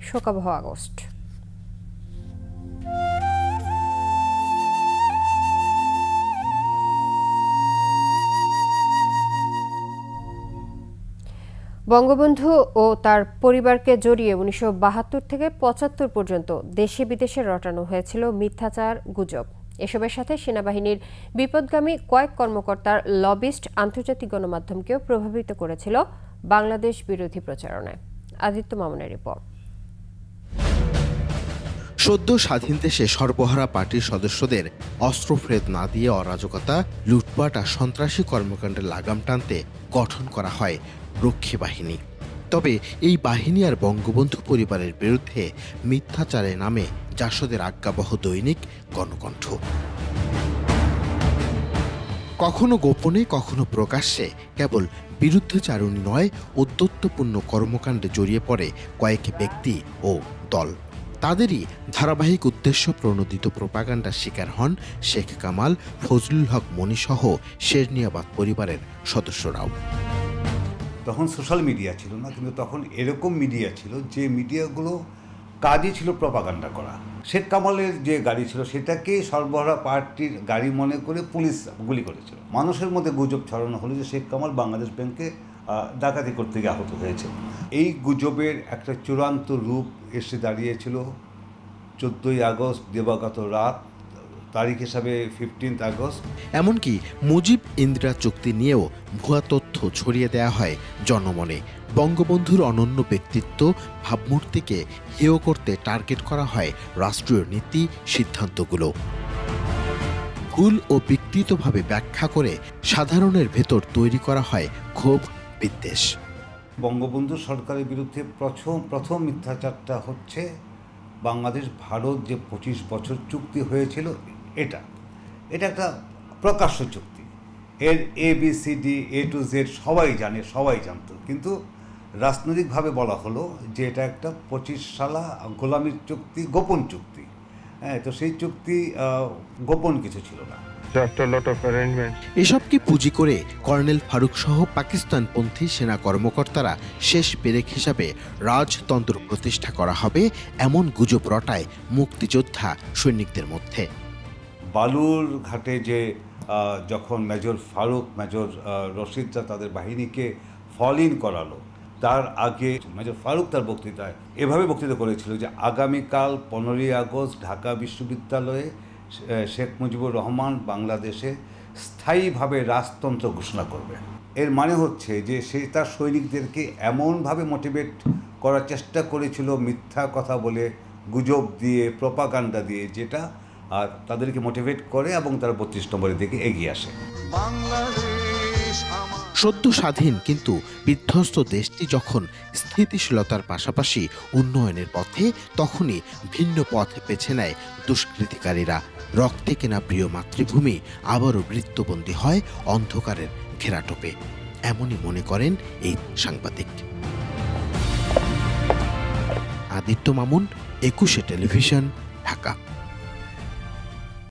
শোকাবহ আগস্ট। বঙ্গবন্ধু ও তার পরিবারকে জড়িয়ে ১৯৭২ থেকে ৭৫ পর্যন্ত দেশে বিদেশে রটানো হয়েছিল মিথ্যাচার, গুজব। এসবের সাথে সেনাবাহিনীর বিপদগামী কয়েক কর্মকর্তার লবিস্ট আন্তর্জাতিক গণমাধ্যমকেও প্রভাবিত করেছিল বাংলাদেশ বিরোধী প্রচারণায়। আদিত্য মামুনের রিপোর্ট। সদ্য স্বাধীন দেশে সর্বহারা পার্টির সদস্যদের অস্ত্র ফেরত না দিয়ে অরাজকতা, লুটপাট আর সন্ত্রাসী কর্মকাণ্ডের লাগাম টানতে গঠন করা হয় রক্ষী বাহিনী। তবে এই বাহিনী আর বঙ্গবন্ধু পরিবারের বিরুদ্ধে মিথ্যাচারের নামে জাসদের আজ্ঞাবহ দৈনিক গণকণ্ঠ। কখনো গোপনে, কখনো প্রকাশ্যে কেবল বিরুদ্ধচারণী নয়, ঔদ্ধত্যপূর্ণ কর্মকাণ্ডে জড়িয়ে পড়ে কয়েক ব্যক্তি ও দল। তাদেরই ধারাবাহিক উদ্দেশ্য প্রণোদিত প্রোপাগান্ডার শিকার হন শেখ কামাল, ফজলুল হক মনিসহ শেরনিয়াবাদ পরিবারের সদস্যরাও। তখন সোশ্যাল মিডিয়া ছিল না, কিন্তু তখন এরকম মিডিয়া ছিল যে মিডিয়াগুলো কাজই ছিল প্রোপাগান্ডা করা। শেখ কামালের যে গাড়ি ছিল সেটাকে সর্বহারা পার্টির গাড়ি মনে করে পুলিশ গুলি করেছিল। মানুষের মধ্যে গুজব ছড়ানো হলো যে শেখ কামাল বাংলাদেশ ব্যাংকে ডাকাতি করতে গিয়ে আহত হয়েছে। এই গুজবের একটা চূড়ান্ত রূপ এসে দাঁড়িয়েছিল 14ই আগস্ট দিবাগত রাত, তারিখ হিসাবে 15 আগস্ট। এমনকি মুজিব ইন্দিরা চুক্তি নিয়েও ভুয়া তথ্য ছড়িয়ে দেওয়া হয় জনমনে। বঙ্গবন্ধুর অনন্য ব্যক্তিত্ব, ভাবমূর্তিকে হেয় করতে টার্গেট করা হয় রাষ্ট্রীয় নীতি সিদ্ধান্তগুলো। ভুল ও বিকৃতভাবে ব্যাখ্যা করে সাধারণের ভেতর তৈরি করা হয় ক্ষোভ, বিদ্বেষ। বঙ্গবন্ধু সরকারের বিরুদ্ধে প্রথম মিথ্যাচারটা হচ্ছে বাংলাদেশ ভারত যে 25 বছর চুক্তি হয়েছিল, এটা একটা প্রকাশ্য চুক্তি। এর ABCD A to Z সবাই জানে, সবাই জানত, কিন্তু রাজনৈতিকভাবে বলা হলো যে এটা একটা 25 সালা গোলামির চুক্তি, গোপন চুক্তি। হ্যাঁ, তো সেই চুক্তি গোপন কিছু ছিল না। এসবকে পুঁজি করে কর্নেল ফারুক সহ পাকিস্তানপন্থী সেনা কর্মকর্তারা শেষ পেরেক হিসাবে রাজতন্ত্র প্রতিষ্ঠা করা হবে এমন গুজব রটায় মুক্তিযোদ্ধা সৈনিকদের মধ্যে। বালুর ঘাটে যে যখন মেজর ফারুক, মেজর রশিদরা তাদের বাহিনীকে ফল ইন করালো, তার আগে মেজর ফারুক তার বক্তৃতায় এভাবে বক্তৃতা করেছিল যে আগামীকাল 15ই আগস্ট ঢাকা বিশ্ববিদ্যালয়ে শেখ মুজিবুর রহমান বাংলাদেশে স্থায়ীভাবে রাজতন্ত্র ঘোষণা করবে। এর মানে হচ্ছে যে সে তার সৈনিকদেরকে এমনভাবে মোটিভেট করার চেষ্টা করেছিল মিথ্যা কথা বলে, গুজব দিয়ে, প্রোপাগান্ডা দিয়ে, যেটা আর তাদেরকে মোটিভেট করে এবং তারা 32 নম্বরের দিকে এগিয়ে আসে। সদ্য স্বাধীন কিন্তু বিধ্বস্ত দেশটি যখন স্থিতিশীলতার পাশাপাশি উন্নয়নের পথে, তখনই ভিন্ন পথ বেছে নেয় দুষ্কৃতিকারীরা। রক্তে কেনা প্রিয় মাতৃভূমি আবারও বৃত্তবন্দী হয় অন্ধকারের ঘেরাটোপে, এমনই মনে করেন এই সাংবাদিক। আদিত্য মামুন, 21শে টেলিভিশন, ঢাকা।